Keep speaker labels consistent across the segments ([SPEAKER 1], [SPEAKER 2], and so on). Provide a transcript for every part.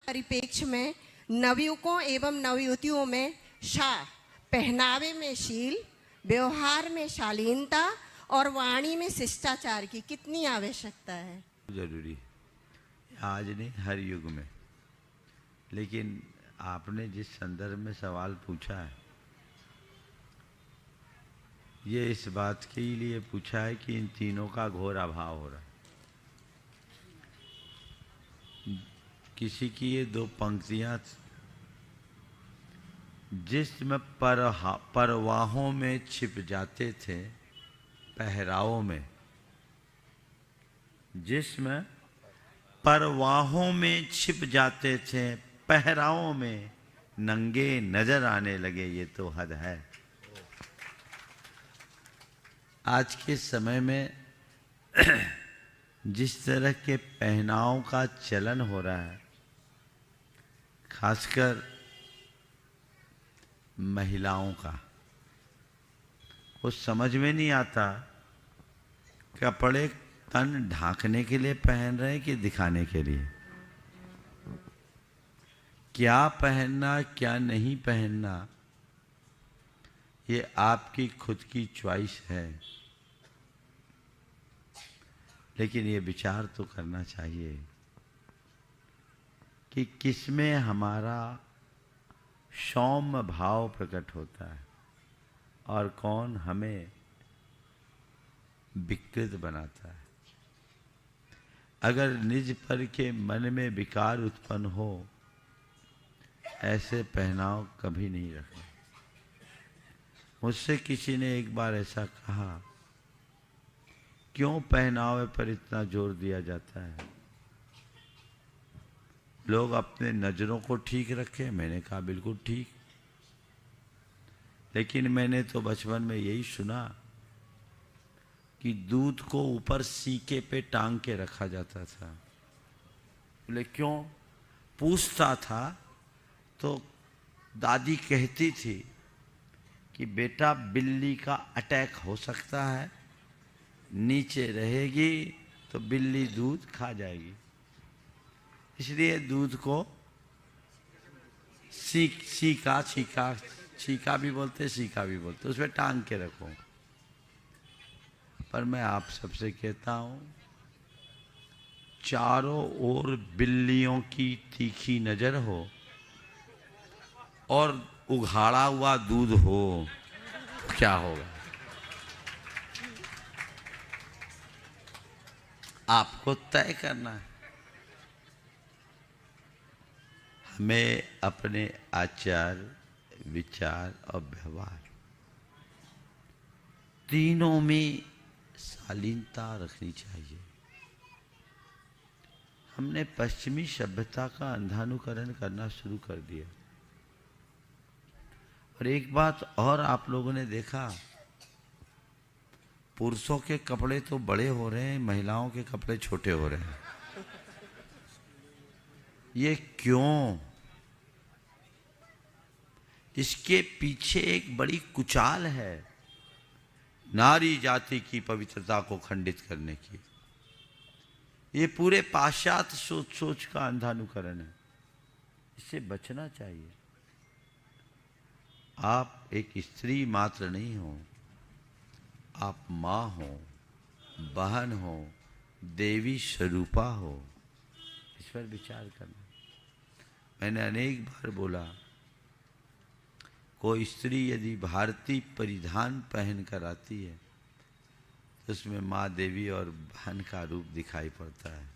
[SPEAKER 1] परिप्रेक्ष्य में नवयुवकों एवं नवयुवतियों में पहनावे में शील, व्यवहार में शालीनता और वाणी में शिष्टाचार की कितनी आवश्यकता है?
[SPEAKER 2] जरूरी आज नहीं, हर युग में। लेकिन आपने जिस संदर्भ में सवाल पूछा है, ये इस बात के लिए पूछा है कि इन तीनों का घोर अभाव हो रहा है। किसी की ये दो पंक्तियां जिसमें परवाहों में छिप जाते थे पहरावों में, जिसमें परवाहों में छिप जाते थे पहरावों में, नंगे नजर आने लगे, ये तो हद है। आज के समय में जिस तरह के पहनाव का चलन हो रहा है, खासकर महिलाओं का, वो समझ में नहीं आता कपड़े तन ढांकने के लिए पहन रहे हैं कि दिखाने के लिए। क्या पहनना क्या नहीं पहनना ये आपकी खुद की चॉइस है, लेकिन ये विचार तो करना चाहिए कि किसमें हमारा सौम्य भाव प्रकट होता है और कौन हमें विकृत बनाता है। अगर निज पर के मन में विकार उत्पन्न हो, ऐसे पहनाव कभी नहीं रखना। मुझसे किसी ने एक बार ऐसा कहा, क्यों पहनावे पर इतना जोर दिया जाता है? लोग अपने नजरों को ठीक रखें। मैंने कहा बिल्कुल ठीक, लेकिन मैंने तो बचपन में यही सुना कि दूध को ऊपर सीके पे टांग के रखा जाता था। बोले क्यों? पूछता था तो दादी कहती थी कि बेटा बिल्ली का अटैक हो सकता है, नीचे रहेगी तो बिल्ली दूध खा जाएगी, इसलिए दूध को सीका भी बोलते, सीका भी बोलते, उसमें टांग के रखो। पर मैं आप सबसे कहता हूं, चारों ओर बिल्लियों की तीखी नजर हो और उघाड़ा हुआ दूध हो, क्या होगा? आपको तय करना है। हमें अपने आचार, विचार और व्यवहार तीनों में शालीनता रखनी चाहिए। हमने पश्चिमी सभ्यता का अंधानुकरण करना शुरू कर दिया। और एक बात और आप लोगों ने देखा, पुरुषों के कपड़े तो बड़े हो रहे हैं, महिलाओं के कपड़े छोटे हो रहे हैं। ये क्यों? इसके पीछे एक बड़ी कुचाल है, नारी जाति की पवित्रता को खंडित करने की। ये पूरे पाश्चात्य सोच का अंधानुकरण है, इससे बचना चाहिए। आप एक स्त्री मात्र नहीं हो, आप माँ हो, बहन हो, देवी स्वरूपा हो। इस पर विचार करना। मैंने अनेक बार बोला, कोई स्त्री यदि भारतीय परिधान पहन कर आती है तो उसमें माँ देवी और बहन का रूप दिखाई पड़ता है।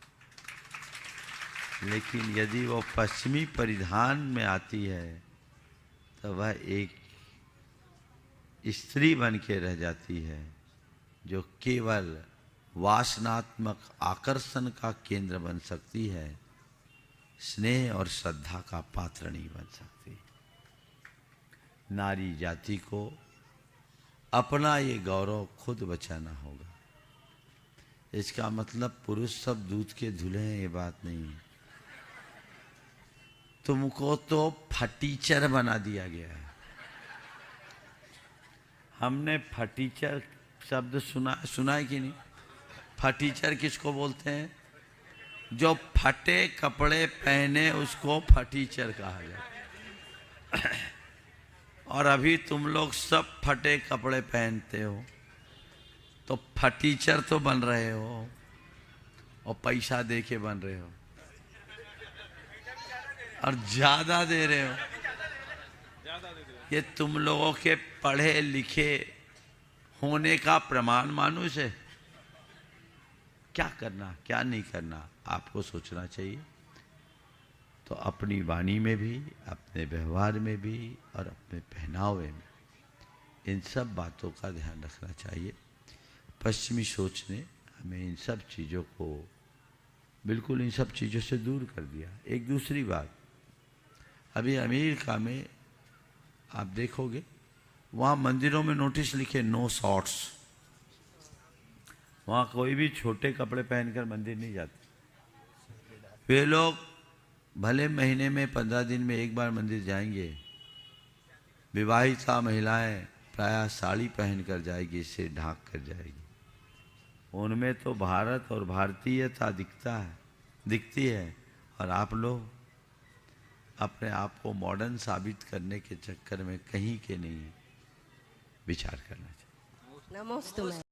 [SPEAKER 2] लेकिन यदि वो पश्चिमी परिधान में आती है तो वह एक स्त्री बन के रह जाती है, जो केवल वासनात्मक आकर्षण का केंद्र बन सकती है, स्नेह और श्रद्धा का पात्र नहीं बन सकती। नारी जाति को अपना ये गौरव खुद बचाना होगा। इसका मतलब पुरुष सब दूध के धुले हैं, ये बात नहीं है। तुमको तो फटीचर बना दिया गया है। हमने फटीचर शब्द सुना है कि नहीं? फटीचर किसको बोलते हैं? जो फटे कपड़े पहने उसको फटीचर कहा जाता है। और अभी तुम लोग सब फटे कपड़े पहनते हो तो फटीचर तो बन रहे हो और पैसा दे के बन रहे हो और ज्यादा दे रहे हो। ये तुम लोगों के पढ़े लिखे होने का प्रमाण मानुष है। क्या करना क्या नहीं करना आपको सोचना चाहिए। तो अपनी वाणी में भी, अपने व्यवहार में भी और अपने पहनावे में इन सब बातों का ध्यान रखना चाहिए। पश्चिमी सोच ने हमें इन सब चीज़ों को बिल्कुल इन सब चीज़ों से दूर कर दिया। एक दूसरी बात, अभी अमेरिका में आप देखोगे वहाँ मंदिरों में नोटिस लिखे नो शॉर्ट्स। वहाँ कोई भी छोटे कपड़े पहनकर मंदिर नहीं जाते। वे लोग भले महीने में 15 दिन में एक बार मंदिर जाएंगे। विवाहिता महिलाएं प्रायः साड़ी पहनकर जाएगी, सिर ढांक कर जाएगी। उनमें तो भारत और भारतीयता दिखती है और आप लोग अपने आप को मॉडर्न साबित करने के चक्कर में कहीं के नहीं विचार करना चाहिए।
[SPEAKER 1] नमोस्तुते।